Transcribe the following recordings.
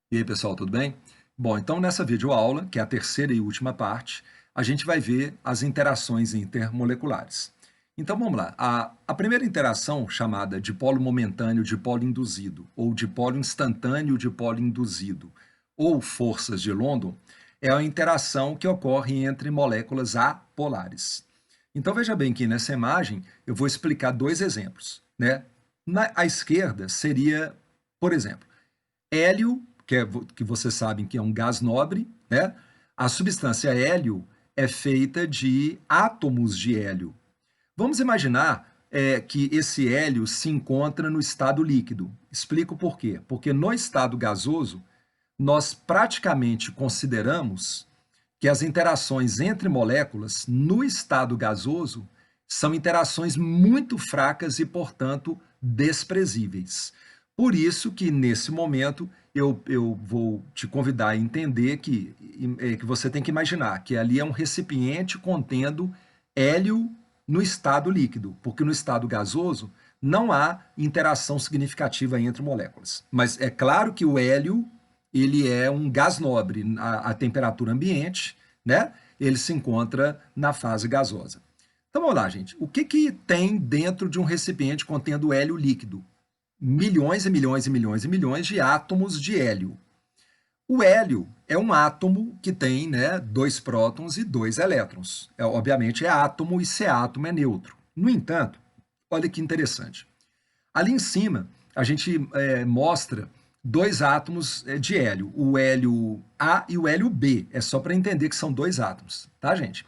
E aí, pessoal, tudo bem? Bom, então nessa videoaula, que é a terceira e última parte, a gente vai ver as interações intermoleculares. Então vamos lá. A primeira interação, chamada dipolo momentâneo dipolo induzido, ou dipolo instantâneo dipolo induzido, ou forças de London, é a interação que ocorre entre moléculas apolares. Então veja bem que nessa imagem eu vou explicar dois exemplos, né? À esquerda seria, por exemplo, hélio, que vocês sabem que é um gás nobre, né? A substância hélio é feita de átomos de hélio. Vamos imaginar que esse hélio se encontra no estado líquido. Explico por quê. Porque no estado gasoso, nós praticamente consideramos que as interações entre moléculas no estado gasoso são interações muito fracas e, portanto, desprezíveis. Por isso que, nesse momento, eu vou te convidar a entender que você tem que imaginar que ali é um recipiente contendo hélio no estado líquido, porque no estado gasoso não há interação significativa entre moléculas. Mas é claro que o hélio ele é um gás nobre à temperatura ambiente, né? Ele se encontra na fase gasosa. Então vamos lá, gente. O que tem dentro de um recipiente contendo hélio líquido? Milhões e milhões e milhões e milhões de átomos de hélio. O hélio é um átomo que tem, né, dois prótons e dois elétrons. Obviamente é átomo e ser átomo é neutro. No entanto, olha que interessante. Ali em cima, a gente mostra dois átomos de hélio, o hélio A e o hélio B. É só para entender que são dois átomos, tá, gente?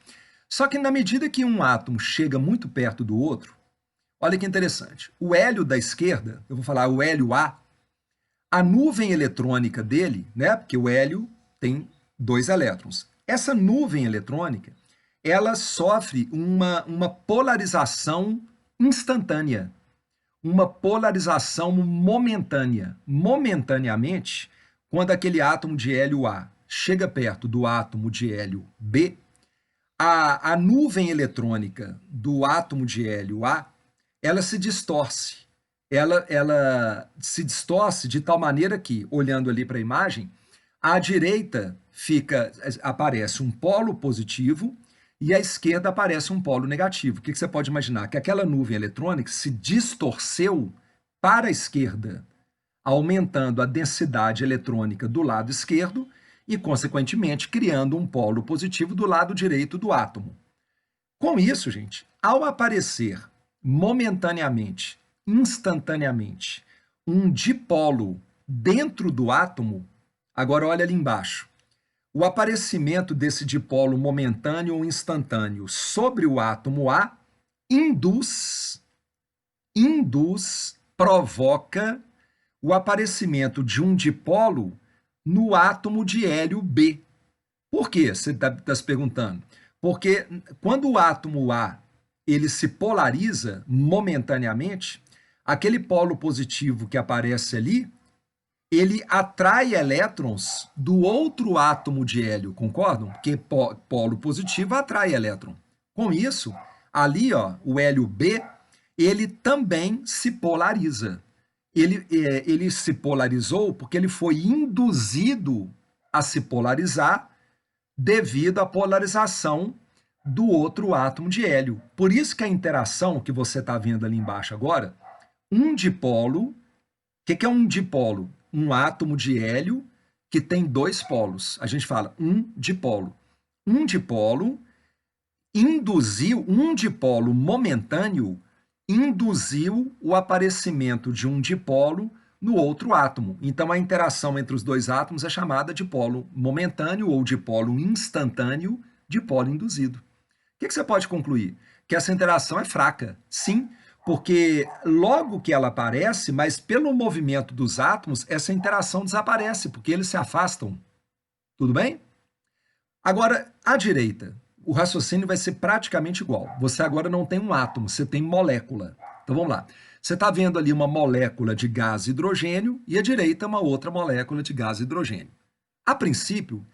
Só que na medida que um átomo chega muito perto do outro, olha que interessante. O hélio da esquerda, eu vou falar o hélio a nuvem eletrônica dele, né? Porque o hélio tem dois elétrons. Essa nuvem eletrônica, ela sofre uma polarização instantânea, uma polarização momentânea. Momentaneamente, quando aquele átomo de hélio A chega perto do átomo de hélio B, a nuvem eletrônica do átomo de hélio A, ela se distorce. Ela se distorce de tal maneira que, olhando ali para a imagem, à direita aparece um polo positivo e à esquerda aparece um polo negativo. O que você pode imaginar? Que aquela nuvem eletrônica se distorceu para a esquerda, aumentando a densidade eletrônica do lado esquerdo e, consequentemente, criando um polo positivo do lado direito do átomo. Com isso, gente, ao aparecer momentaneamente, instantaneamente, um dipolo dentro do átomo, agora olha ali embaixo, o aparecimento desse dipolo momentâneo ou instantâneo sobre o átomo A provoca o aparecimento de um dipolo no átomo de hélio B. Por quê? Você está se perguntando. Porque quando o átomo A ele se polariza momentaneamente, aquele polo positivo que aparece ali, ele atrai elétrons do outro átomo de hélio, concordam? Porque polo positivo atrai elétron. Com isso, ali, ó, o hélio B, ele também se polariza. Ele se polarizou porque ele foi induzido a se polarizar devido à polarização do outro átomo de hélio. Por isso que a interação que você está vendo ali embaixo agora, um dipolo, o que é um dipolo? Um átomo de hélio que tem dois polos. A gente fala um dipolo. Um dipolo induziu, um dipolo momentâneo induziu o aparecimento de um dipolo no outro átomo. Então, a interação entre os dois átomos é chamada de dipolo momentâneo ou dipolo instantâneo, dipolo induzido. O que você pode concluir? Que essa interação é fraca. Sim, porque logo que ela aparece, mas pelo movimento dos átomos, essa interação desaparece, porque eles se afastam. Tudo bem? Agora, à direita, o raciocínio vai ser praticamente igual. Você agora não tem um átomo, você tem molécula. Então vamos lá. Você está vendo ali uma molécula de gás hidrogênio e à direita uma outra molécula de gás hidrogênio. A princípio,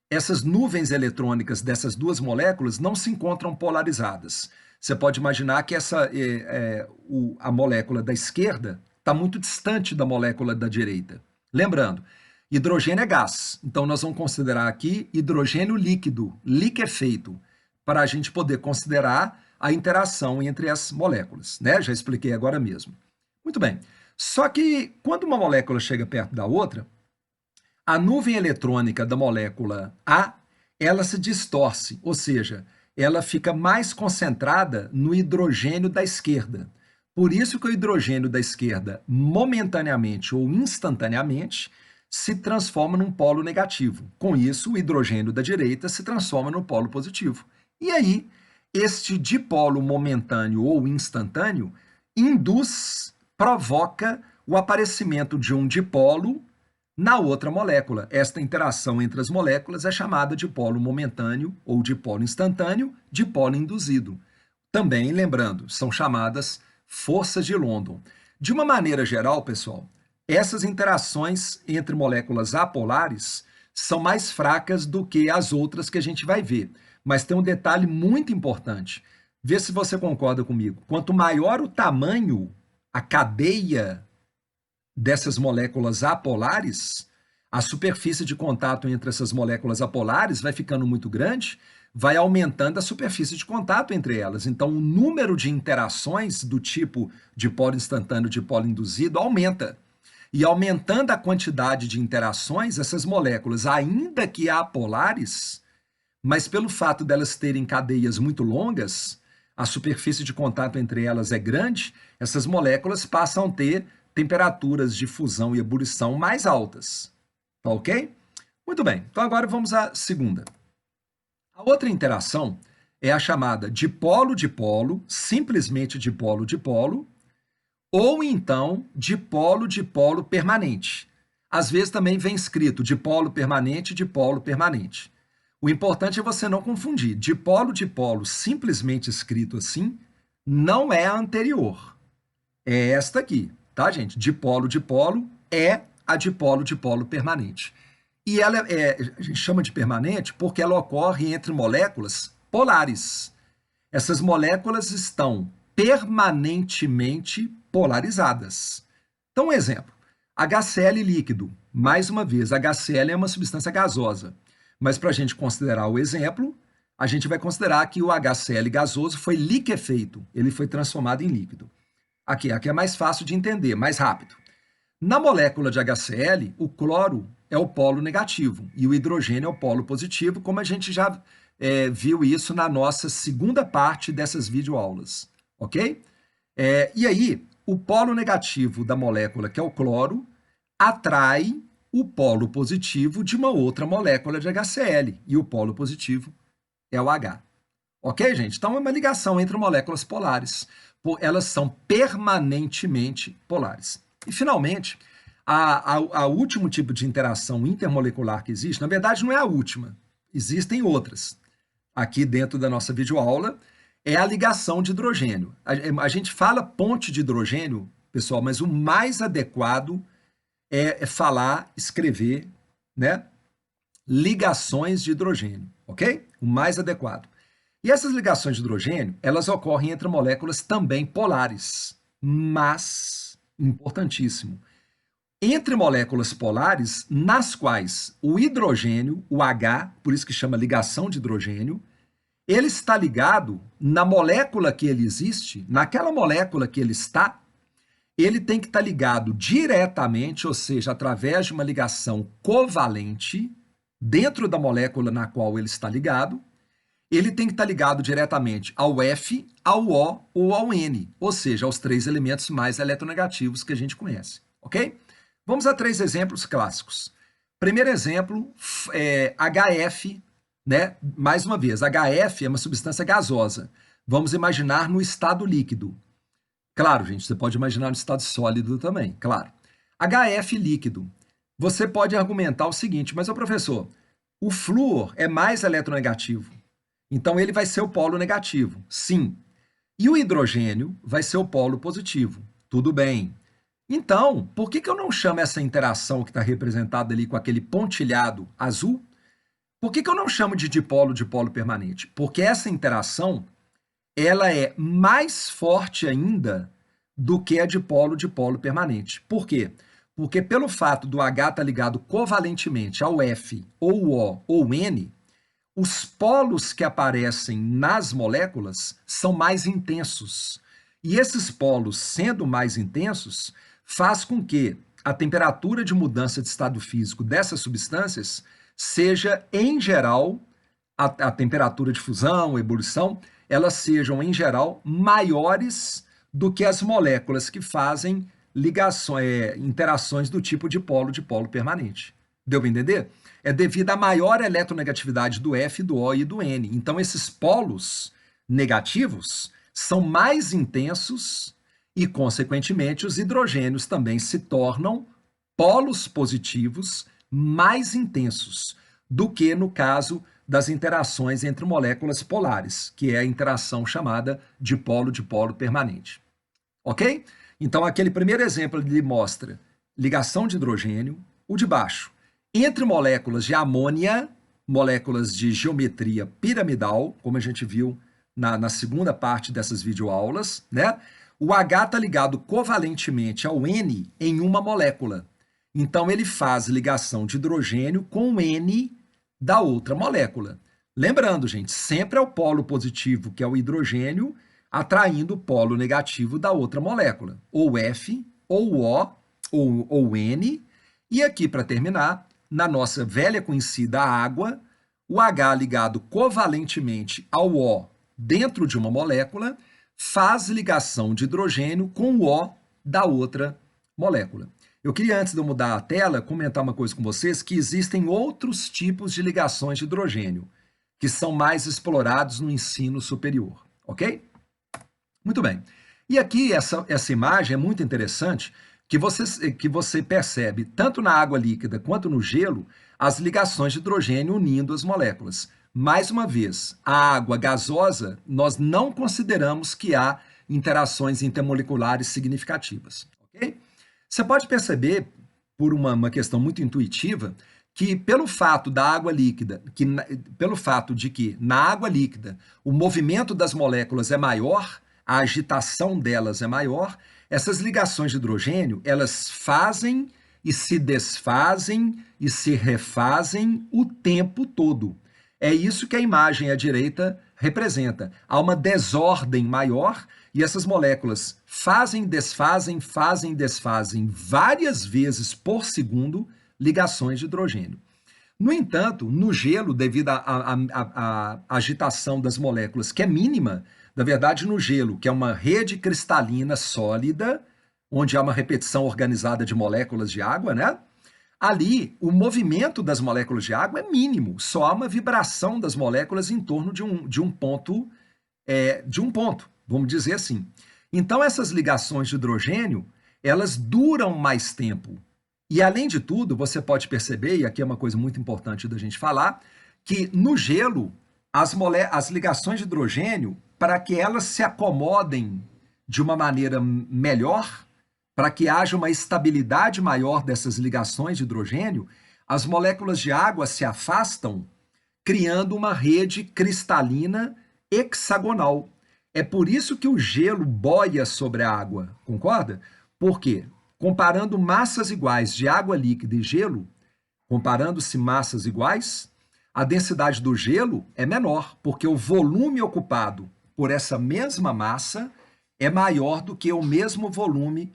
essas nuvens eletrônicas dessas duas moléculas não se encontram polarizadas. Você pode imaginar que a molécula da esquerda está muito distante da molécula da direita. Lembrando, Hidrogênio é gás, então nós vamos considerar aqui hidrogênio líquido, liquefeito, para a gente poder considerar a interação entre as moléculas, né? Já expliquei agora mesmo. Muito bem. Só que quando uma molécula chega perto da outra, a nuvem eletrônica da molécula A, ela se distorce, ou seja, ela fica mais concentrada no hidrogênio da esquerda. Por isso que o hidrogênio da esquerda, momentaneamente ou instantaneamente, se transforma num polo negativo. Com isso, o hidrogênio da direita se transforma no polo positivo. E aí, este dipolo momentâneo ou instantâneo provoca o aparecimento de um dipolo na outra molécula. Esta interação entre as moléculas é chamada de dipolo momentâneo ou dipolo instantâneo, dipolo induzido. Também, lembrando, são chamadas forças de London. De uma maneira geral, pessoal, essas interações entre moléculas apolares são mais fracas do que as outras que a gente vai ver. Mas tem um detalhe muito importante. Vê se você concorda comigo. Quanto maior o tamanho, a cadeia dessas moléculas apolares, a superfície de contato entre essas moléculas apolares vai ficando muito grande, vai aumentando a superfície de contato entre elas. Então, o número de interações do tipo dipolo instantâneo, dipolo induzido, aumenta. E aumentando a quantidade de interações, essas moléculas, ainda que apolares, mas pelo fato delas terem cadeias muito longas, a superfície de contato entre elas é grande, essas moléculas passam a ter temperaturas de fusão e ebulição mais altas. Tá ok? Muito bem, então agora vamos à segunda. A outra interação é a chamada dipolo-dipolo, simplesmente dipolo-dipolo, ou então dipolo-dipolo permanente. Às vezes também vem escrito dipolo permanente, dipolo permanente. O importante é você não confundir. Dipolo-dipolo, simplesmente escrito assim, não é a anterior. É esta aqui, tá, gente? Dipolo-dipolo é a dipolo-dipolo permanente. E ela a gente chama de permanente porque ela ocorre entre moléculas polares. Essas moléculas estão permanentemente polarizadas. Então, um exemplo. HCl líquido. Mais uma vez, HCl é uma substância gasosa. Mas para a gente considerar o exemplo, a gente vai considerar que o HCl gasoso foi liquefeito. Ele foi transformado em líquido. Aqui é mais fácil de entender, mais rápido. Na molécula de HCl, o cloro é o polo negativo e o hidrogênio é o polo positivo, como a gente já viu isso na nossa segunda parte dessas videoaulas, ok? E aí, o polo negativo da molécula, que é o cloro, atrai o polo positivo de uma outra molécula de HCl, e o polo positivo é o H. Ok, gente? Então, é uma ligação entre moléculas polares. Elas são permanentemente polares. E, finalmente, a último tipo de interação intermolecular que existe, na verdade, não é a última. Existem outras. Aqui dentro da nossa videoaula, é a ligação de hidrogênio. A gente fala ponte de hidrogênio, pessoal, mas o mais adequado é falar, escrever, né? Ligações de hidrogênio, ok? O mais adequado. E essas ligações de hidrogênio, elas ocorrem entre moléculas também polares, mas, importantíssimo, entre moléculas polares nas quais o hidrogênio, o H, por isso que chama ligação de hidrogênio, ele está ligado na molécula que ele existe, naquela molécula que ele está, ele tem que estar ligado diretamente, ou seja, através de uma ligação covalente, dentro da molécula na qual ele está ligado, ele tem que estar ligado diretamente ao F, ao O ou ao N, ou seja, aos três elementos mais eletronegativos que a gente conhece, ok? Vamos a 3 exemplos clássicos. Primeiro exemplo é HF, né? Mais uma vez, HF é uma substância gasosa. Vamos imaginar no estado líquido. Claro, gente, você pode imaginar no estado sólido também, claro. HF líquido. Você pode argumentar o seguinte, mas, ô professor, o flúor é mais eletronegativo. Então, ele vai ser o polo negativo, sim. E o hidrogênio vai ser o polo positivo. Tudo bem. Então, por que eu não chamo essa interação que está representada ali com aquele pontilhado azul? Por que eu não chamo de dipolo-dipolo permanente? Porque essa interação ela é mais forte ainda do que a dipolo-dipolo permanente. Por quê? Porque pelo fato do H estar ligado covalentemente ao F, ou O, ou N, os polos que aparecem nas moléculas são mais intensos. E esses polos, sendo mais intensos, faz com que a temperatura de mudança de estado físico dessas substâncias seja, em geral, a temperatura de fusão, ebulição, elas sejam, em geral, maiores do que as moléculas que fazem ligações, interações do tipo de polo permanente. Deu para entender? É devido à maior eletronegatividade do F, do O e do N. Então, esses polos negativos são mais intensos e, consequentemente, os hidrogênios também se tornam polos positivos mais intensos do que no caso das interações entre moléculas polares, que é a interação chamada de polo permanente. Ok? Então, aquele primeiro exemplo ele mostra ligação de hidrogênio, o de baixo, entre moléculas de amônia, moléculas de geometria piramidal, como a gente viu na segunda parte dessas videoaulas, né? O H está ligado covalentemente ao N em uma molécula. Então, ele faz ligação de hidrogênio com o N da outra molécula. Lembrando, gente, sempre é o polo positivo, que é o hidrogênio, atraindo o polo negativo da outra molécula, ou F, ou O, ou N. E aqui, para terminar, na nossa velha conhecida água, o H ligado covalentemente ao O dentro de uma molécula faz ligação de hidrogênio com o O da outra molécula. Eu queria, antes de eu mudar a tela, comentar uma coisa com vocês, que existem outros tipos de ligações de hidrogênio, que são mais explorados no ensino superior, ok? Muito bem. E aqui, essa imagem é muito interessante, que você percebe, tanto na água líquida quanto no gelo, as ligações de hidrogênio unindo as moléculas. Mais uma vez, a água gasosa, nós não consideramos que há interações intermoleculares significativas, ok? Você pode perceber, por uma questão muito intuitiva, que pelo fato da água líquida, pelo fato de que na água líquida o movimento das moléculas é maior, a agitação delas é maior, essas ligações de hidrogênio, elas fazem e se desfazem e se refazem o tempo todo. É isso que a imagem à direita representa. Há uma desordem maior e essas moléculas fazem, desfazem várias vezes por segundo ligações de hidrogênio. No entanto, no gelo, devido à agitação das moléculas, que é mínima, na verdade, no gelo, que é uma rede cristalina sólida, onde há uma repetição organizada de moléculas de água, né? Ali, o movimento das moléculas de água é mínimo, só há uma vibração das moléculas em torno de um ponto, vamos dizer assim. Então, essas ligações de hidrogênio, elas duram mais tempo. E, além de tudo, você pode perceber, e aqui é uma coisa muito importante da gente falar, que no gelo, as ligações de hidrogênio, para que elas se acomodem de uma maneira melhor, para que haja uma estabilidade maior dessas ligações de hidrogênio, as moléculas de água se afastam, criando uma rede cristalina hexagonal. É por isso que o gelo boia sobre a água, concorda? Por quê? Comparando massas iguais de água líquida e gelo, comparando-se massas iguais, a densidade do gelo é menor, porque o volume ocupado por essa mesma massa é maior do que o mesmo volume,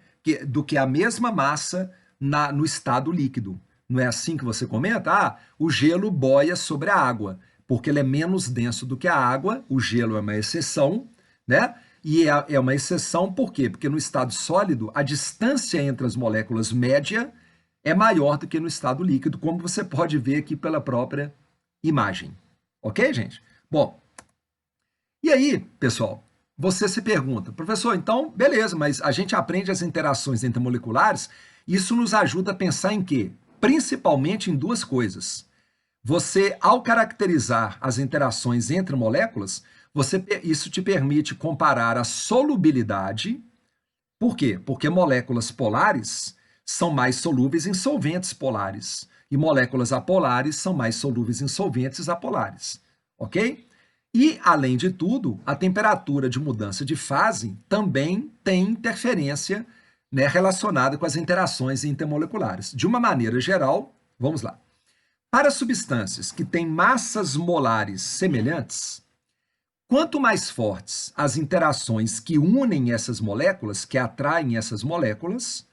do que a mesma massa no estado líquido. Não é assim que você comenta? Ah, o gelo boia sobre a água, porque ele é menos denso do que a água, o gelo é uma exceção, né? E é uma exceção por quê? Porque no estado sólido, a distância entre as moléculas média é maior do que no estado líquido, como você pode ver aqui pela própria imagem. Ok, gente? Bom, e aí, pessoal, você se pergunta, professor, então, beleza, mas a gente aprende as interações intermoleculares, isso nos ajuda a pensar em quê? Principalmente em duas coisas. Você, ao caracterizar as interações entre moléculas, isso te permite comparar a solubilidade. Por quê? Porque moléculas polares são mais solúveis em solventes polares e moléculas apolares são mais solúveis em solventes apolares, ok? E, além de tudo, a temperatura de mudança de fase também tem interferência né, relacionada com as interações intermoleculares. De uma maneira geral, vamos lá. Para substâncias que têm massas molares semelhantes, quanto mais fortes as interações que unem essas moléculas, que atraem essas moléculas,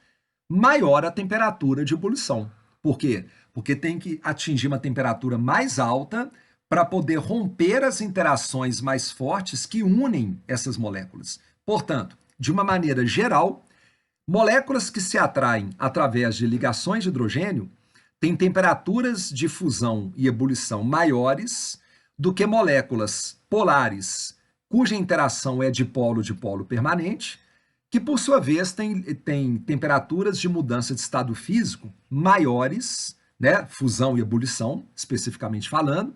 maior a temperatura de ebulição. Por quê? Porque tem que atingir uma temperatura mais alta para poder romper as interações mais fortes que unem essas moléculas. Portanto, de uma maneira geral, moléculas que se atraem através de ligações de hidrogênio têm temperaturas de fusão e ebulição maiores do que moléculas polares, cuja interação é dipolo-dipolo permanente, que por sua vez tem temperaturas de mudança de estado físico maiores, né, fusão e ebulição, especificamente falando,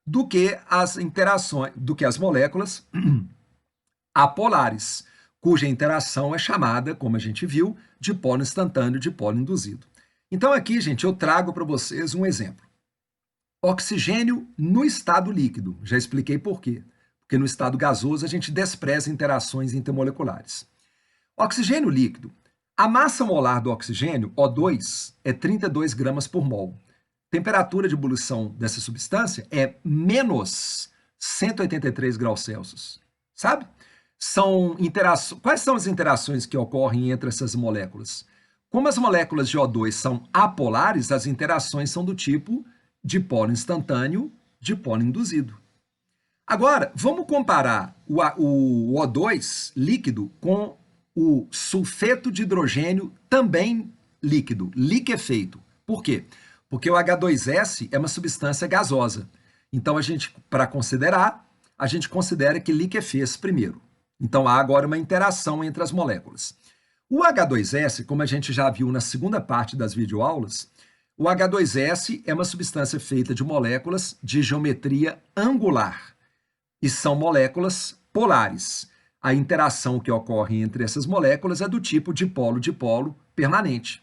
do que as interações, do que as moléculas apolares, cuja interação é chamada, como a gente viu, de dipolo instantâneo, dipolo induzido. Então aqui, gente, eu trago para vocês um exemplo. Oxigênio no estado líquido. Já expliquei por quê. Porque no estado gasoso a gente despreza interações intermoleculares. Oxigênio líquido. A massa molar do oxigênio, O2, é 32 gramas por mol. Temperatura de ebulição dessa substância é menos 183 graus Celsius. Sabe? Quais são as interações que ocorrem entre essas moléculas? Como as moléculas de O2 são apolares, as interações são do tipo dipolo instantâneo, dipolo induzido. Agora, vamos comparar o O2 líquido com o sulfeto de hidrogênio também líquido, liquefeito. Por quê? Porque o H2S é uma substância gasosa. Então, para considerar, a gente considera que liquefez primeiro. Então, há agora uma interação entre as moléculas. O H2S, como a gente já viu na segunda parte das videoaulas, o H2S é uma substância feita de moléculas de geometria angular e são moléculas polares. A interação que ocorre entre essas moléculas é do tipo dipolo-dipolo permanente.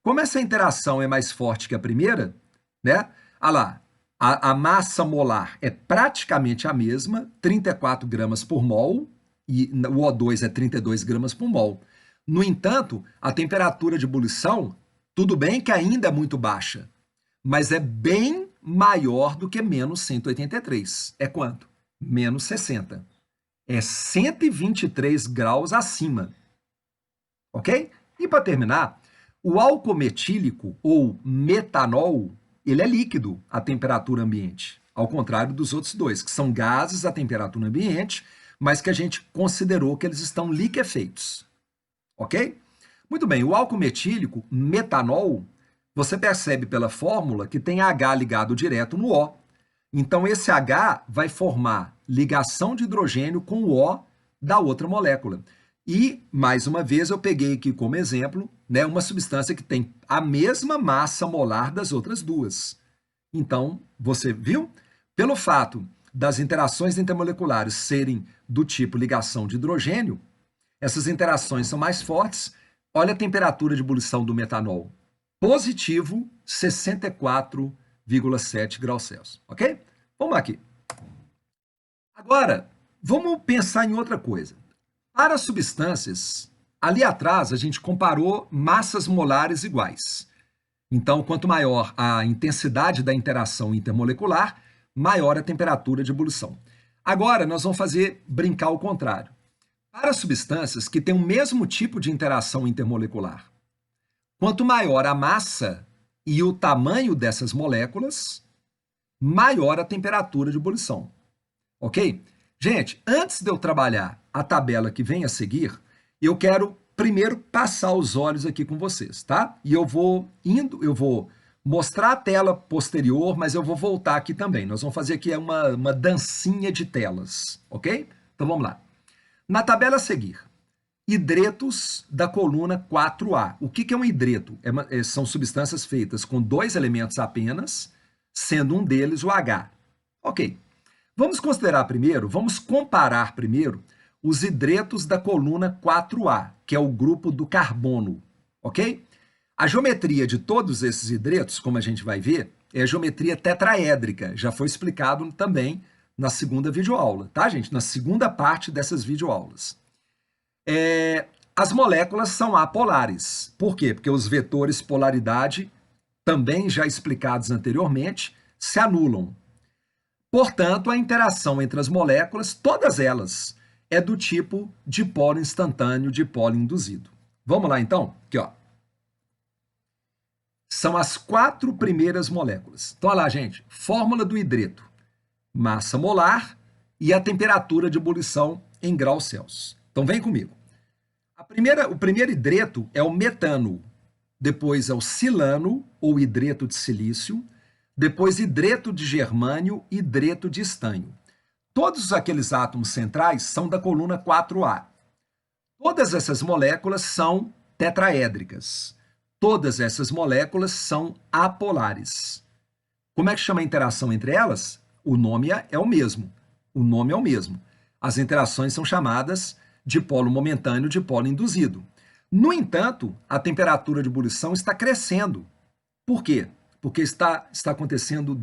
Como essa interação é mais forte que a primeira, né? Olha lá, a massa molar é praticamente a mesma, 34 gramas por mol, e o O2 é 32 gramas por mol. No entanto, a temperatura de ebulição, tudo bem que ainda é muito baixa, mas é bem maior do que menos 183. É quanto? Menos 60. É 123 graus acima. Ok? E para terminar, o álcool metílico ou metanol, ele é líquido à temperatura ambiente, ao contrário dos outros dois, que são gases à temperatura ambiente, mas que a gente considerou que eles estão liquefeitos. Ok? Muito bem, o álcool metílico, metanol, você percebe pela fórmula que tem H ligado direto no O. Então, esse H vai formar ligação de hidrogênio com o O da outra molécula. E, mais uma vez, eu peguei aqui como exemplo, né, uma substância que tem a mesma massa molar das outras duas. Então, você viu? Pelo fato das interações intermoleculares serem do tipo ligação de hidrogênio, essas interações são mais fortes. Olha a temperatura de ebulição do metanol. Positivo, 64,7 graus Celsius. Ok? Vamos aqui. Agora, vamos pensar em outra coisa. Para substâncias, ali atrás a gente comparou massas molares iguais. Então, quanto maior a intensidade da interação intermolecular, maior a temperatura de ebulição. Agora, nós vamos brincar ao contrário. Para substâncias que têm o mesmo tipo de interação intermolecular, quanto maior a massa e o tamanho dessas moléculas, maior a temperatura de ebulição. Ok? Gente, antes de eu trabalhar a tabela que vem a seguir, eu quero primeiro passar os olhos aqui com vocês, tá? E eu vou mostrar a tela posterior, mas eu vou voltar aqui também. Nós vamos fazer aqui uma dancinha de telas, ok? Então vamos lá. Na tabela a seguir, hidretos da coluna 4A. O que é um hidreto? São substâncias feitas com dois elementos apenas, sendo um deles o H. Ok. Vamos comparar primeiro os hidretos da coluna 4A, que é o grupo do carbono, ok? A geometria de todos esses hidretos, como a gente vai ver, é a geometria tetraédrica. Já foi explicado também na segunda videoaula, tá, gente? Na segunda parte dessas videoaulas. as moléculas são apolares. Por quê? Porque os vetores polaridade, também já explicados anteriormente, se anulam. Portanto, a interação entre as moléculas, todas elas, é do tipo dipolo instantâneo, dipolo induzido. Vamos lá, então? Aqui, ó. São as 4 primeiras moléculas. Então, olha lá, gente. Fórmula do hidreto. Massa molar e a temperatura de ebulição em graus Celsius. Então, vem comigo. O primeiro hidreto é o metano. Depois é o silano, ou hidreto de silício. Depois, hidreto de germânio e hidreto de estanho. Todos aqueles átomos centrais são da coluna 4A. Todas essas moléculas são tetraédricas. Todas essas moléculas são apolares. Como é que chama a interação entre elas? O nome é o mesmo. O nome é o mesmo. As interações são chamadas de dipolo momentâneo, dipolo induzido. No entanto, a temperatura de ebulição está crescendo. Por quê? Porque estão acontecendo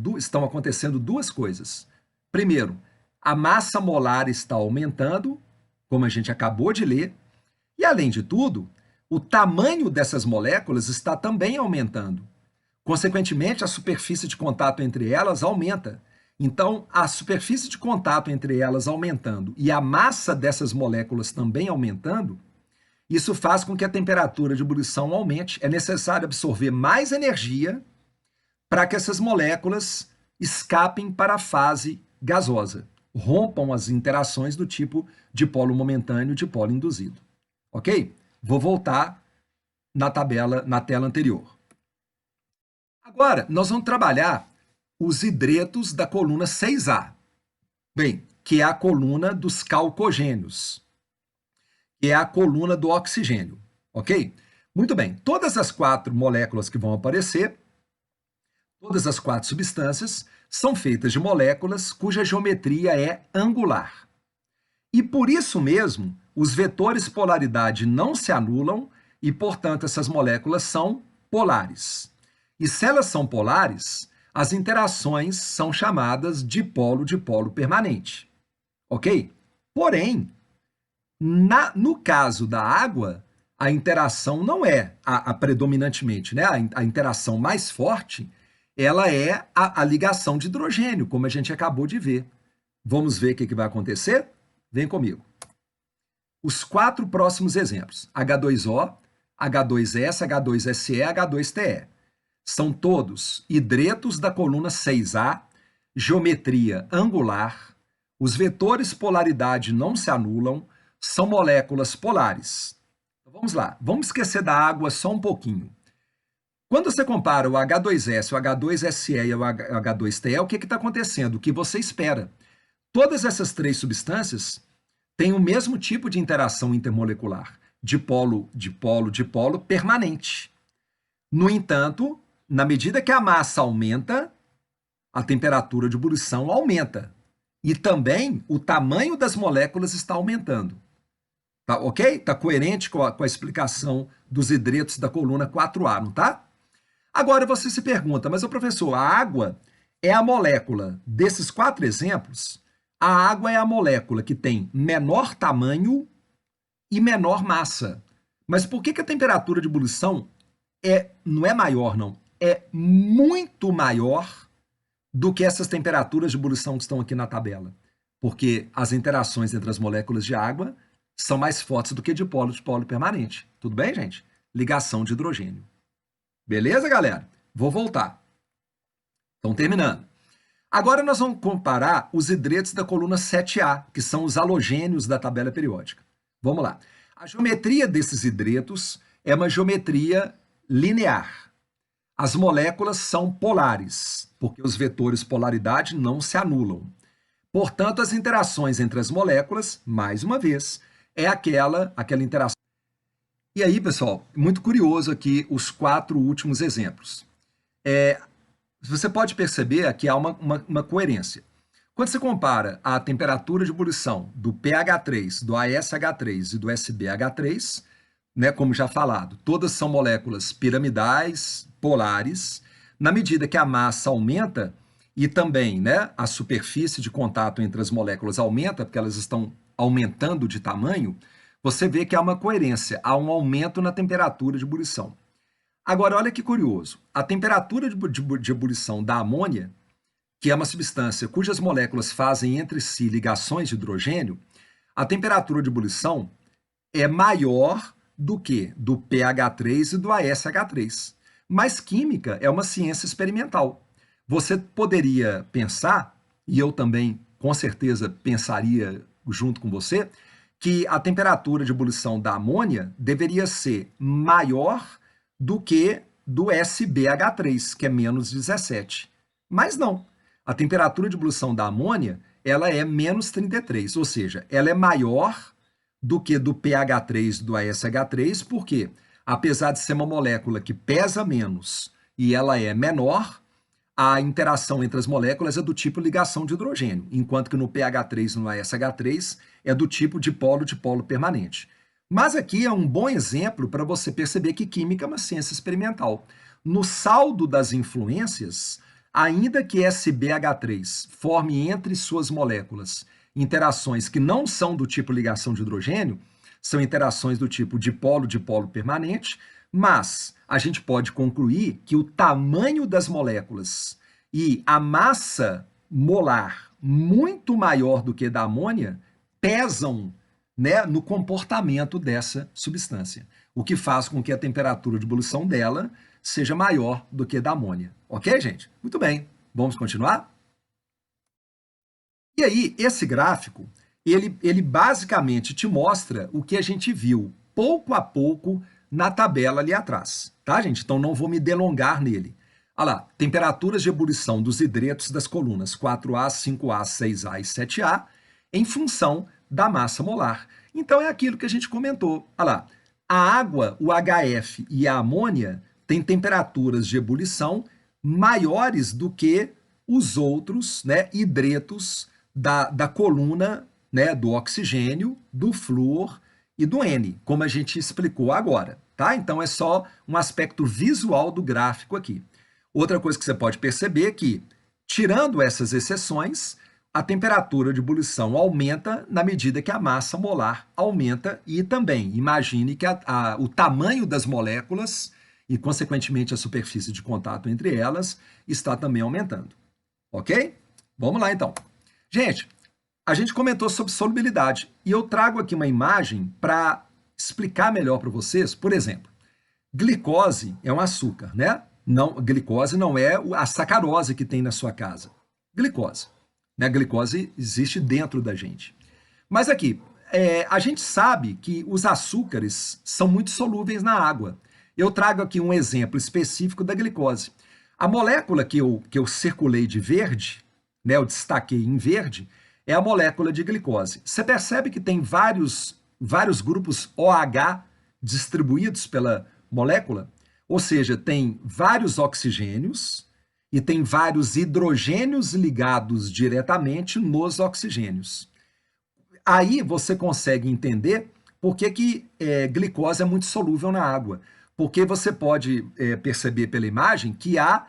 2 coisas. Primeiro, a massa molar está aumentando, como a gente acabou de ler, e, além de tudo, o tamanho dessas moléculas está também aumentando. Consequentemente, a superfície de contato entre elas aumenta. Então, a superfície de contato entre elas aumentando e a massa dessas moléculas também aumentando, isso faz com que a temperatura de ebulição aumente. É necessário absorver mais energia para que essas moléculas escapem para a fase gasosa, rompam as interações do tipo dipolo momentâneo, dipolo induzido. Ok? Vou voltar na tela anterior. Agora, nós vamos trabalhar os hidretos da coluna 6A. Bem, que é a coluna dos calcogênios, que é a coluna do oxigênio. Ok? Muito bem. Todas as 4 moléculas que vão aparecer, todas as 4 substâncias, são feitas de moléculas cuja geometria é angular. E por isso mesmo, os vetores polaridade não se anulam e, portanto, essas moléculas são polares. E se elas são polares, as interações são chamadas dipolo-dipolo permanente. Ok? Porém, no caso da água, a interação não é predominantemente, né? A interação mais forte, ela é a ligação de hidrogênio, como a gente acabou de ver. Vamos ver o que vai acontecer? Vem comigo. Os 4 próximos exemplos, H2O, H2S, H2SE, H2TE. São todos hidretos da coluna 6A, geometria angular, os vetores polaridade não se anulam, são moléculas polares. Então, vamos lá, vamos esquecer da água só um pouquinho. Quando você compara o H2S, o H2SE e o H2TE, o que está acontecendo? O que você espera? Todas essas 3 substâncias têm o mesmo tipo de interação intermolecular, dipolo-dipolo permanente. No entanto, na medida que a massa aumenta, a temperatura de ebulição aumenta. E também o tamanho das moléculas está aumentando. Tá ok? Está coerente com a explicação dos hidretos da coluna 4A, não tá? Agora você se pergunta, mas, professor, a água é a molécula desses 4 exemplos? A água é a molécula que tem menor tamanho e menor massa. Mas por que a temperatura de ebulição não é maior, não? É muito maior do que essas temperaturas de ebulição que estão aqui na tabela. Porque as interações entre as moléculas de água são mais fortes do que dipolo-dipolo permanente. Tudo bem, gente? Ligação de hidrogênio. Beleza, galera? Vou voltar. Então, terminando. Agora nós vamos comparar os hidretos da coluna 7A, que são os halogênios da tabela periódica. Vamos lá. A geometria desses hidretos é uma geometria linear. As moléculas são polares, porque os vetores polaridade não se anulam. Portanto, as interações entre as moléculas, mais uma vez, é aquela interação. E aí, pessoal, muito curioso aqui os 4 últimos exemplos. Você pode perceber que há uma coerência. Quando você compara a temperatura de ebulição do pH3, do ASH3 e do SbH3, né, como já falado, todas são moléculas piramidais, polares. Na medida que a massa aumenta e também, né, a superfície de contato entre as moléculas aumenta, porque elas estão aumentando de tamanho, você vê que há uma coerência, há um aumento na temperatura de ebulição. Agora, olha que curioso, a temperatura de ebulição da amônia, que é uma substância cujas moléculas fazem entre si ligações de hidrogênio, a temperatura de ebulição é maior do que do pH3 e do ASH3. Mas química é uma ciência experimental. Você poderia pensar, e eu também com certeza pensaria junto com você, que a temperatura de ebulição da amônia deveria ser maior do que do SbH3, que é menos 17. Mas não. A temperatura de ebulição da amônia ela é menos 33, ou seja, ela é maior do que do pH3 do ASH3, porque apesar de ser uma molécula que pesa menos e ela é menor, a interação entre as moléculas é do tipo ligação de hidrogênio, enquanto que no pH3 e no ASH3 é do tipo dipolo-dipolo permanente. Mas aqui é um bom exemplo para você perceber que química é uma ciência experimental. No saldo das influências, ainda que SbH3 forme entre suas moléculas interações que não são do tipo ligação de hidrogênio, são interações do tipo dipolo-dipolo permanente, mas a gente pode concluir que o tamanho das moléculas e a massa molar muito maior do que da amônia pesam, né, no comportamento dessa substância, o que faz com que a temperatura de ebulição dela seja maior do que da amônia. Ok, gente? Muito bem. Vamos continuar? E aí, esse gráfico, ele basicamente te mostra o que a gente viu pouco a pouco na tabela ali atrás, tá, gente? Então não vou me delongar nele. Olha lá, temperaturas de ebulição dos hidretos das colunas 4A, 5A, 6A e 7A em função da massa molar. Então é aquilo que a gente comentou. Olha lá, a água, o HF e a amônia têm temperaturas de ebulição maiores do que os outros, né, hidretos da coluna, né, do oxigênio, do flúor e do N, como a gente explicou agora, tá? Então é só um aspecto visual do gráfico aqui. Outra coisa que você pode perceber é que, tirando essas exceções, a temperatura de ebulição aumenta na medida que a massa molar aumenta e também, imagine que o tamanho das moléculas e, consequentemente, a superfície de contato entre elas está também aumentando. Ok? Vamos lá, então. Gente, a gente comentou sobre solubilidade e eu trago aqui uma imagem para explicar melhor para vocês. Por exemplo, glicose é um açúcar, né? Não, glicose não é a sacarose que tem na sua casa. Glicose. Né? A glicose existe dentro da gente. Mas aqui, a gente sabe que os açúcares são muito solúveis na água. Eu trago aqui um exemplo específico da glicose. A molécula que eu circulei de verde, né, eu destaquei em verde, é a molécula de glicose. Você percebe que tem vários grupos OH distribuídos pela molécula? Ou seja, tem vários oxigênios e tem vários hidrogênios ligados diretamente nos oxigênios. Aí você consegue entender por que glicose é muito solúvel na água. Porque você pode perceber pela imagem que há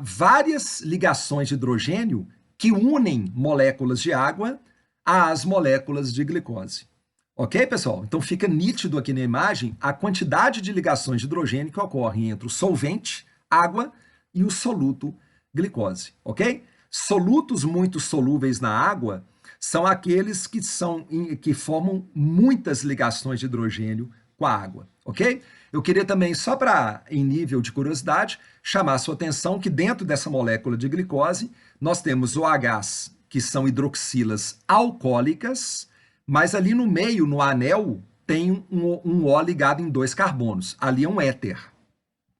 várias ligações de hidrogênio que unem moléculas de água às moléculas de glicose. Ok, pessoal? Então fica nítido aqui na imagem a quantidade de ligações de hidrogênio que ocorrem entre o solvente, água, e o soluto, glicose. Ok? Solutos muito solúveis na água são aqueles que formam muitas ligações de hidrogênio com a água. Ok? Eu queria também, só para, em nível de curiosidade, chamar a sua atenção que dentro dessa molécula de glicose, nós temos OHs, que são hidroxilas alcoólicas, mas ali no meio, no anel, tem um O ligado em 2 carbonos. Ali é um éter.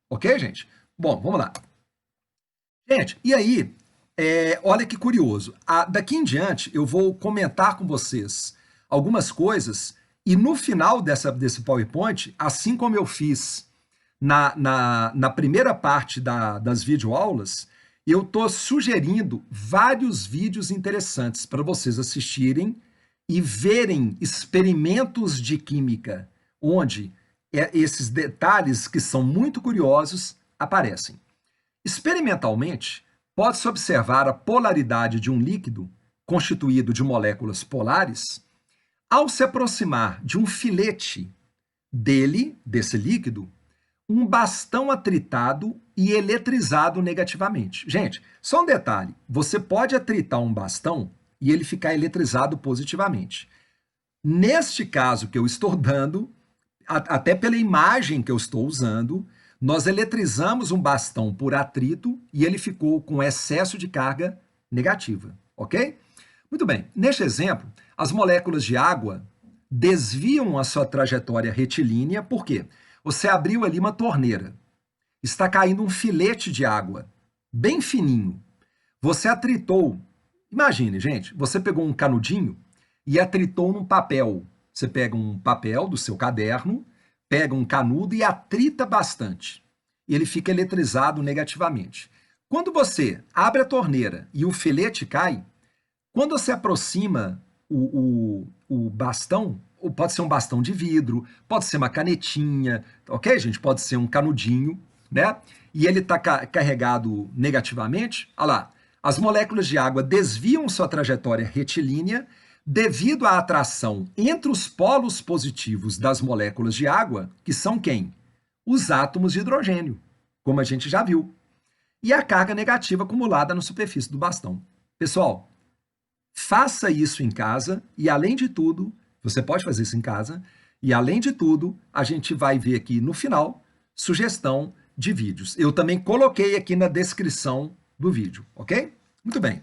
Ok, gente? Bom, vamos lá. Gente, e aí, olha que curioso. Daqui em diante, eu vou comentar com vocês algumas coisas e no final desse PowerPoint, assim como eu fiz na primeira parte das videoaulas, eu estou sugerindo vários vídeos interessantes para vocês assistirem e verem experimentos de química, onde esses detalhes que são muito curiosos aparecem. Experimentalmente, pode-se observar a polaridade de um líquido constituído de moléculas polares Ao se aproximar de um filete desse líquido, um bastão atritado e eletrizado negativamente. Gente, só um detalhe, você pode atritar um bastão e ele ficar eletrizado positivamente. Neste caso que eu estou dando, até pela imagem que eu estou usando, nós eletrizamos um bastão por atrito e ele ficou com excesso de carga negativa, ok? Muito bem, neste exemplo, as moléculas de água desviam a sua trajetória retilínea, por quê? Você abriu ali uma torneira, está caindo um filete de água, bem fininho. Você atritou, imagine, gente, você pegou um canudinho e atritou num papel. Você pega um papel do seu caderno, pega um canudo e atrita bastante. E ele fica eletrizado negativamente. Quando você abre a torneira e o filete cai, quando você aproxima o bastão, ou pode ser um bastão de vidro, pode ser uma canetinha, ok, gente? Pode ser um canudinho, né? E ele está carregado negativamente, olha lá, as moléculas de água desviam sua trajetória retilínea devido à atração entre os polos positivos das moléculas de água, que são quem? Os átomos de hidrogênio, como a gente já viu, e a carga negativa acumulada na superfície do bastão. Pessoal, faça isso em casa e, além de tudo, você pode fazer isso em casa, e, além de tudo, a gente vai ver aqui no final sugestão de vídeos. Eu também coloquei aqui na descrição do vídeo, ok? Muito bem.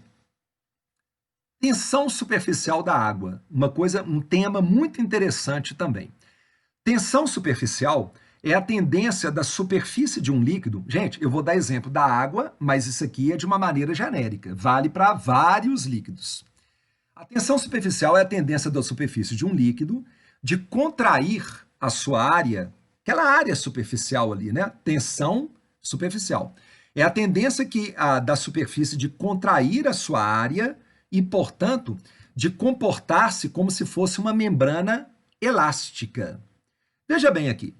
Tensão superficial da água, um tema muito interessante também. Tensão superficial é a tendência da superfície de um líquido. Gente, eu vou dar exemplo da água, mas isso aqui é de uma maneira genérica, vale para vários líquidos. A tensão superficial é a tendência da superfície de um líquido de contrair a sua área, aquela área superficial ali, né? Tensão superficial. É a tendência da superfície de contrair a sua área e, portanto, de comportar-se como se fosse uma membrana elástica. Veja bem aqui.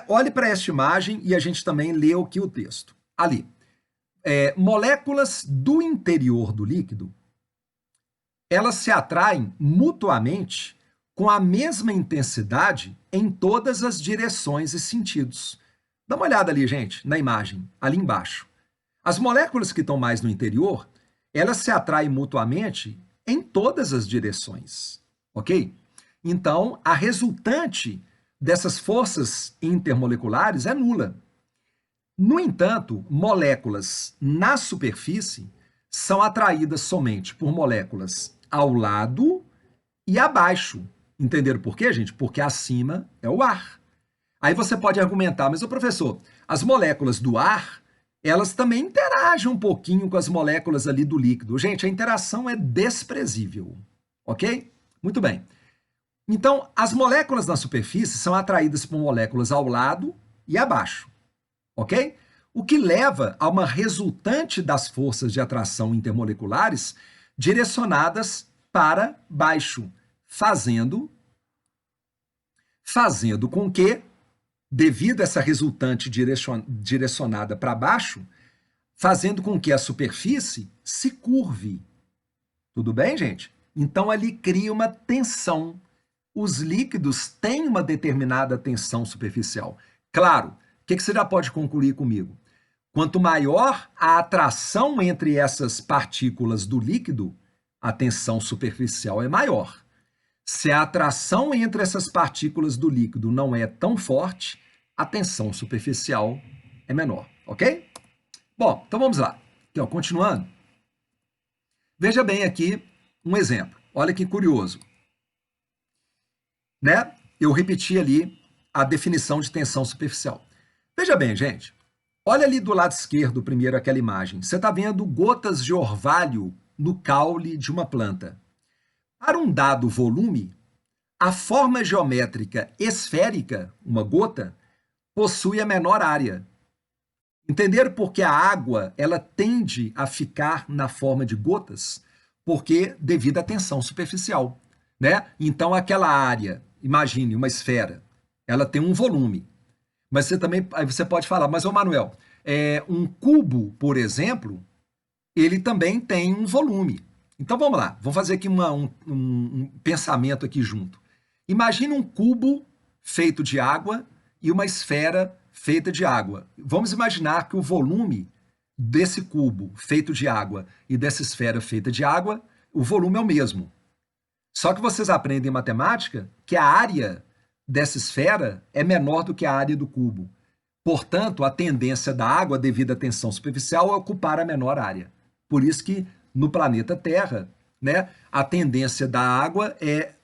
Olhe para esta imagem e a gente também lê aqui o texto. Ali, moléculas do interior do líquido, elas se atraem mutuamente com a mesma intensidade em todas as direções e sentidos. Dá uma olhada ali, gente, na imagem, ali embaixo. As moléculas que estão mais no interior, elas se atraem mutuamente em todas as direções, ok? Então, a resultante dessas forças intermoleculares é nula. No entanto, moléculas na superfície são atraídas somente por moléculas ao lado e abaixo. Entenderam por quê, gente? Porque acima é o ar. Aí você pode argumentar, mas, professor, as moléculas do ar, elas também interagem um pouquinho com as moléculas ali do líquido. Gente, a interação é desprezível, ok? Muito bem. Então, as moléculas na superfície são atraídas por moléculas ao lado e abaixo, ok? O que leva a uma resultante das forças de atração intermoleculares direcionadas para baixo, fazendo com que, devido a essa resultante direcionada para baixo, fazendo com que a superfície se curve. Tudo bem, gente? Então, ali cria uma tensão. Os líquidos têm uma determinada tensão superficial. Claro, o que você já pode concluir comigo? Quanto maior a atração entre essas partículas do líquido, a tensão superficial é maior. Se a atração entre essas partículas do líquido não é tão forte, a tensão superficial é menor, ok? Bom, então vamos lá. Aqui, ó, continuando. Veja bem aqui um exemplo. Olha que curioso. Né? Eu repeti ali a definição de tensão superficial. Veja bem, gente. Olha ali do lado esquerdo, primeiro, aquela imagem. Você está vendo gotas de orvalho no caule de uma planta. Para um dado volume, a forma geométrica esférica, uma gota, possui a menor área. Entenderam por que a água ela tende a ficar na forma de gotas? Porque devido à tensão superficial, né? Então, aquela área, imagine uma esfera, ela tem um volume. Mas você pode falar, mas, ô Manuel, um cubo, por exemplo, ele também tem um volume. Então vamos lá, vamos fazer aqui um pensamento aqui junto. Imagina um cubo feito de água e uma esfera feita de água. Vamos imaginar que o volume desse cubo feito de água e dessa esfera feita de água, o volume é o mesmo. Só que vocês aprendem em matemática que a área dessa esfera é menor do que a área do cubo. Portanto, a tendência da água, devido à tensão superficial, é ocupar a menor área. Por isso que no planeta Terra, né, a tendência da água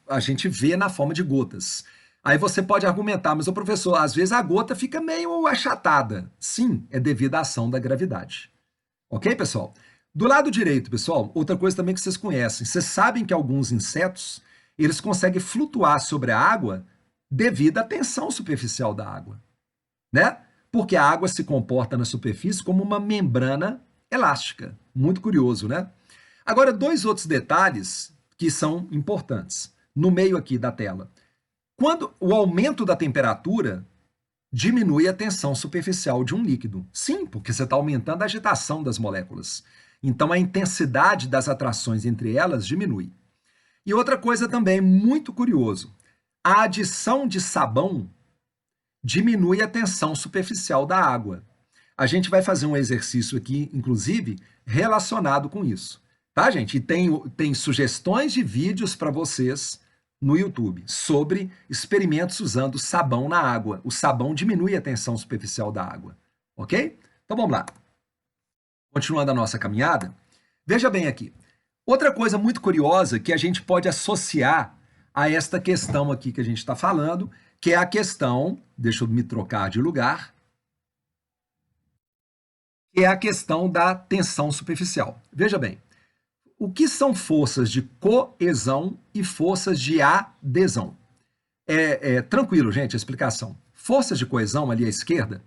a gente vê na forma de gotas. Aí você pode argumentar, mas o professor, às vezes a gota fica meio achatada. Sim, é devido à ação da gravidade. Ok, pessoal? Do lado direito, pessoal, outra coisa também que vocês conhecem. Vocês sabem que alguns insetos, eles conseguem flutuar sobre a água devido à tensão superficial da água, né? Porque a água se comporta na superfície como uma membrana elástica. Muito curioso, né? Agora, dois outros detalhes que são importantes no meio aqui da tela. Quando o aumento da temperatura diminui a tensão superficial de um líquido. Sim, porque você está aumentando a agitação das moléculas. Então, a intensidade das atrações entre elas diminui. E outra coisa também muito curioso, a adição de sabão diminui a tensão superficial da água. A gente vai fazer um exercício aqui, inclusive, relacionado com isso. Tá, gente? E tem sugestões de vídeos para vocês no YouTube sobre experimentos usando sabão na água. O sabão diminui a tensão superficial da água. Ok? Então vamos lá. Continuando a nossa caminhada, veja bem aqui. Outra coisa muito curiosa que a gente pode associar a esta questão aqui que a gente está falando, que é a questão, deixa eu me trocar de lugar, que é a questão da tensão superficial. Veja bem, o que são forças de coesão e forças de adesão? Tranquilo, gente, a explicação. Forças de coesão, ali à esquerda,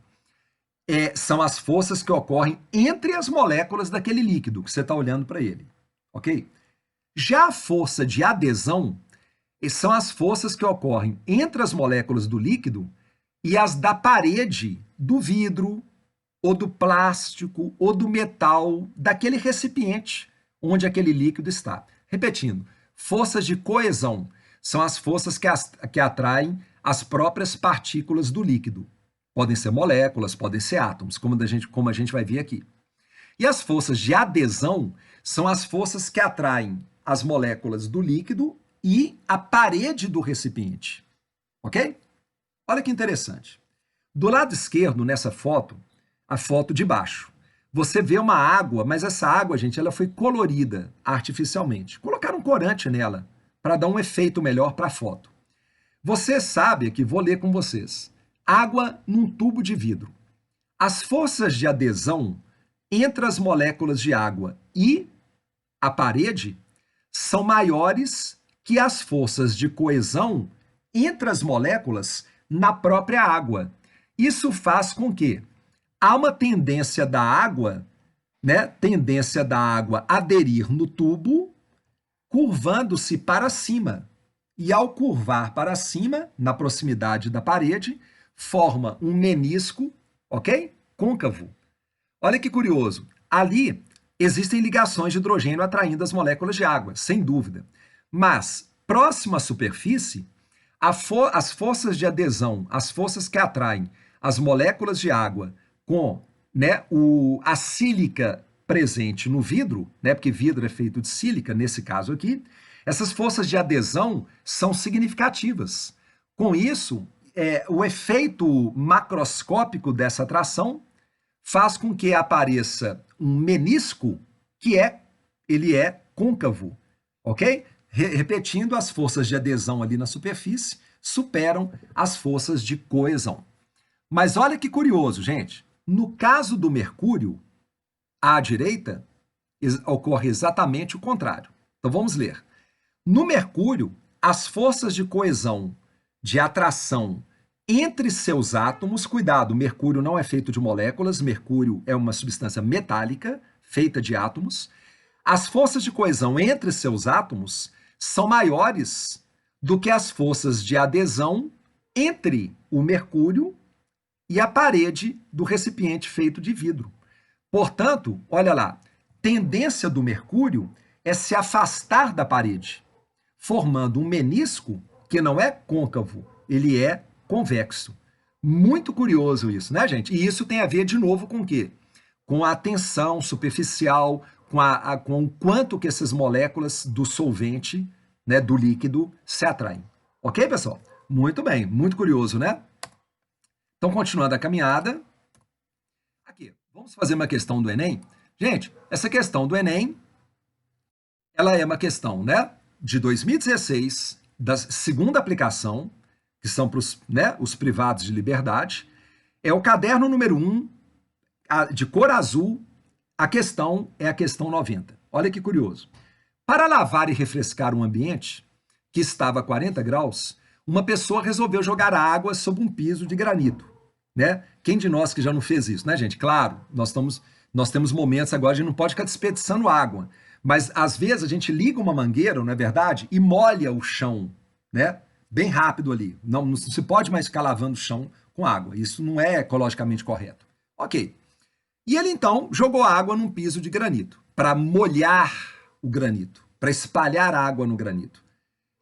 são as forças que ocorrem entre as moléculas daquele líquido que você está olhando para ele, ok? Já a força de adesão são as forças que ocorrem entre as moléculas do líquido e as da parede do vidro, ou do plástico, ou do metal, daquele recipiente onde aquele líquido está. Repetindo, forças de coesão são as forças que atraem as próprias partículas do líquido. Podem ser moléculas, podem ser átomos, como a gente vai ver aqui. E as forças de adesão são as forças que atraem as moléculas do líquido e a parede do recipiente. Ok? Olha que interessante. Do lado esquerdo, nessa foto, a foto de baixo, você vê uma água, mas essa água, gente, ela foi colorida artificialmente. Colocaram um corante nela para dar um efeito melhor para a foto. Você sabe, aqui vou ler com vocês, água num tubo de vidro. As forças de adesão entre as moléculas de água e a parede são maiores que as forças de coesão entre as moléculas na própria água. Isso faz com que há uma tendência da água, né, tendência da água aderir no tubo, curvando-se para cima. E ao curvar para cima, na proximidade da parede, forma um menisco, ok? Côncavo. Olha que curioso. Ali existem ligações de hidrogênio atraindo as moléculas de água, sem dúvida. Mas, próximo à superfície, as forças de adesão, as forças que atraem as moléculas de água com, né, a sílica presente no vidro, né, porque vidro é feito de sílica, nesse caso aqui, essas forças de adesão são significativas. Com isso, o efeito macroscópico dessa atração faz com que apareça um menisco que ele é côncavo, ok? Repetindo, as forças de adesão ali na superfície superam as forças de coesão. Mas olha que curioso, gente. No caso do mercúrio, à direita, ocorre exatamente o contrário. Então vamos ler. No mercúrio, as forças de coesão, de atração entre seus átomos, cuidado, mercúrio não é feito de moléculas, mercúrio é uma substância metálica feita de átomos. As forças de coesão entre seus átomos são maiores do que as forças de adesão entre o mercúrio e a parede do recipiente feito de vidro. Portanto, olha lá, tendência do mercúrio é se afastar da parede, formando um menisco que não é côncavo, ele é convexo. Muito curioso isso, né, gente? E isso tem a ver, de novo, com o quê? Com a tensão superficial, com o quanto que essas moléculas do solvente, né, do líquido, se atraem. Ok, pessoal? Muito bem, muito curioso, né? Então, continuando a caminhada. Aqui, vamos fazer uma questão do Enem? Gente, essa questão do Enem, ela é uma questão, né, de 2016, da segunda aplicação, que são para os, né, os privados de liberdade. É o caderno número 1, de cor azul, a questão é a questão 90. Olha que curioso. Para lavar e refrescar um ambiente que estava a 40 graus, uma pessoa resolveu jogar água sobre um piso de granito, né? Quem de nós que já não fez isso, né, gente? Claro, nós temos momentos agora, a gente não pode ficar desperdiçando água, mas às vezes a gente liga uma mangueira, não é verdade? E molha o chão, né? Bem rápido ali. Não se pode mais ficar lavando o chão com água. Isso não é ecologicamente correto. Ok. E ele então jogou água num piso de granito para molhar o granito, para espalhar água no granito.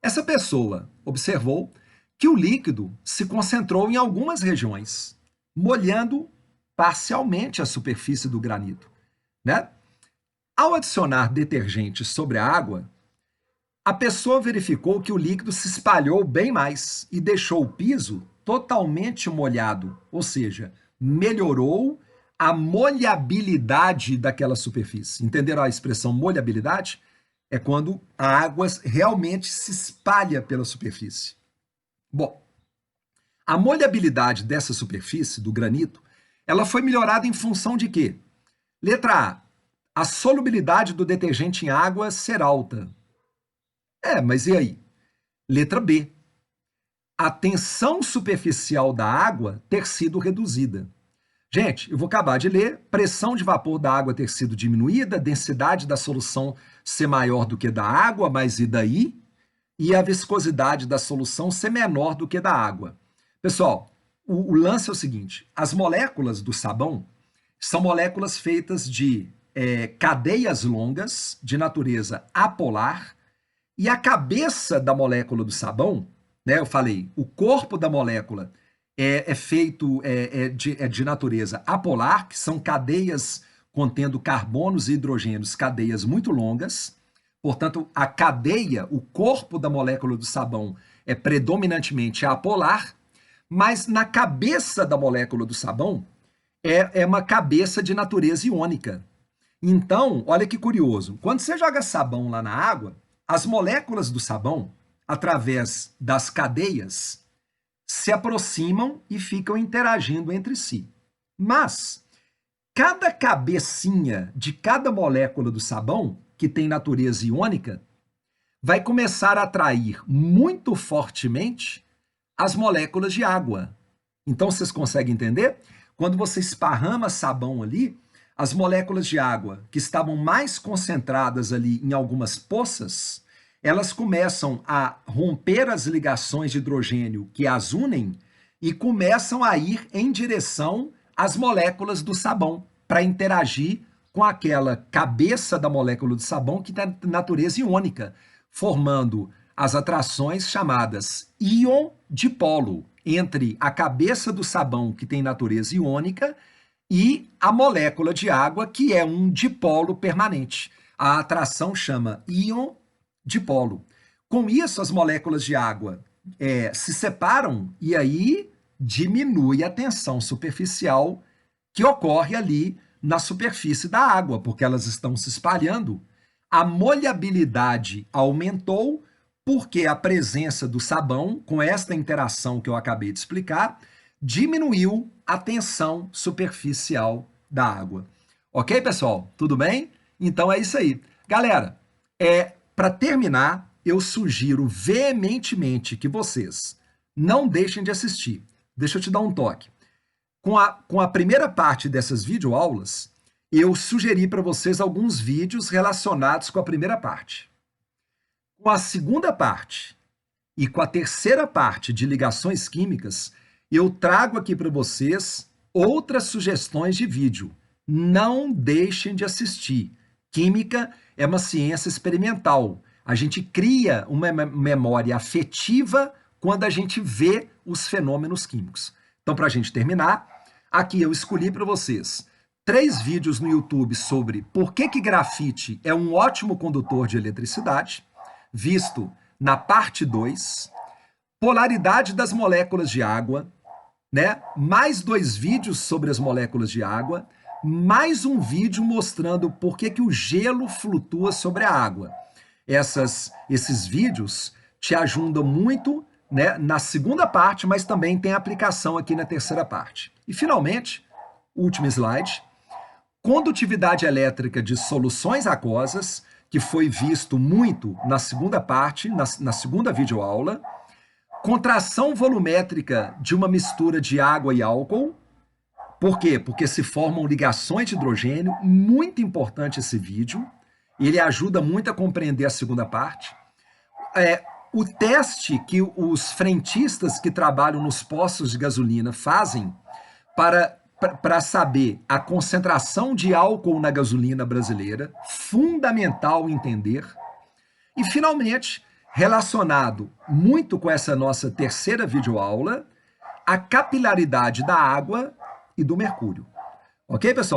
Essa pessoa observou que o líquido se concentrou em algumas regiões, molhando parcialmente a superfície do granito, né? Ao adicionar detergente sobre a água, a pessoa verificou que o líquido se espalhou bem mais e deixou o piso totalmente molhado, ou seja, melhorou a molhabilidade daquela superfície. Entenderam a expressão molhabilidade? É quando a água realmente se espalha pela superfície. Bom, a molhabilidade dessa superfície, do granito, ela foi melhorada em função de quê? Letra A solubilidade do detergente em água ser alta. Mas e aí? Letra B. A tensão superficial da água ter sido reduzida. Gente, eu vou acabar de ler. Pressão de vapor da água ter sido diminuída, densidade da solução ser maior do que da água, mas e daí? E a viscosidade da solução ser menor do que da água. Pessoal, o lance é o seguinte: as moléculas do sabão são moléculas feitas de cadeias longas, de natureza apolar, e a cabeça da molécula do sabão, né, eu falei, o corpo da molécula é feito de natureza apolar, que são cadeias contendo carbonos e hidrogênios, cadeias muito longas. Portanto, a cadeia, o corpo da molécula do sabão é predominantemente apolar, mas na cabeça da molécula do sabão é uma cabeça de natureza iônica. Então, olha que curioso, quando você joga sabão lá na água, as moléculas do sabão, através das cadeias, se aproximam e ficam interagindo entre si. Mas cada cabecinha de cada molécula do sabão, que tem natureza iônica, vai começar a atrair muito fortemente as moléculas de água. Então, vocês conseguem entender? Quando você esparrama sabão ali, as moléculas de água que estavam mais concentradas ali em algumas poças, elas começam a romper as ligações de hidrogênio que as unem e começam a ir em direção às moléculas do sabão para interagir com aquela cabeça da molécula do sabão que tem natureza iônica, formando as atrações chamadas íon-dipolo entre a cabeça do sabão que tem natureza iônica e a molécula de água, que é um dipolo permanente. A atração chama íon-dipolo. Com isso, as moléculas de água se separam e aí diminui a tensão superficial que ocorre ali na superfície da água, porque elas estão se espalhando. A molhabilidade aumentou porque a presença do sabão, com esta interação que eu acabei de explicar, diminuiu a tensão superficial da água. Ok, pessoal? Tudo bem? Então é isso aí. Galera, para terminar, eu sugiro veementemente que vocês não deixem de assistir. Deixa eu te dar um toque. Com a primeira parte dessas videoaulas, eu sugeri para vocês alguns vídeos relacionados com a primeira parte. Com a segunda parte e com a terceira parte de ligações químicas, eu trago aqui para vocês outras sugestões de vídeo. Não deixem de assistir, Química é uma ciência experimental. A gente cria uma memória afetiva quando a gente vê os fenômenos químicos. Então, para a gente terminar, aqui eu escolhi para vocês 3 vídeos no YouTube sobre por que grafite é um ótimo condutor de eletricidade, visto na parte 2, polaridade das moléculas de água, né? Mais 2 vídeos sobre as moléculas de água, mais um vídeo mostrando por que o gelo flutua sobre a água. Esses vídeos te ajudam muito, né, na segunda parte, mas também tem aplicação aqui na terceira parte. E, finalmente, último slide, condutividade elétrica de soluções aquosas, que foi visto muito na segunda parte, na segunda videoaula, contração volumétrica de uma mistura de água e álcool. Por quê? Porque se formam ligações de hidrogênio, muito importante esse vídeo, ele ajuda muito a compreender a segunda parte. O teste que os frentistas que trabalham nos postos de gasolina fazem para saber a concentração de álcool na gasolina brasileira, fundamental entender. E, finalmente, relacionado muito com essa nossa terceira videoaula, a capilaridade da água e do mercúrio. Ok, pessoal?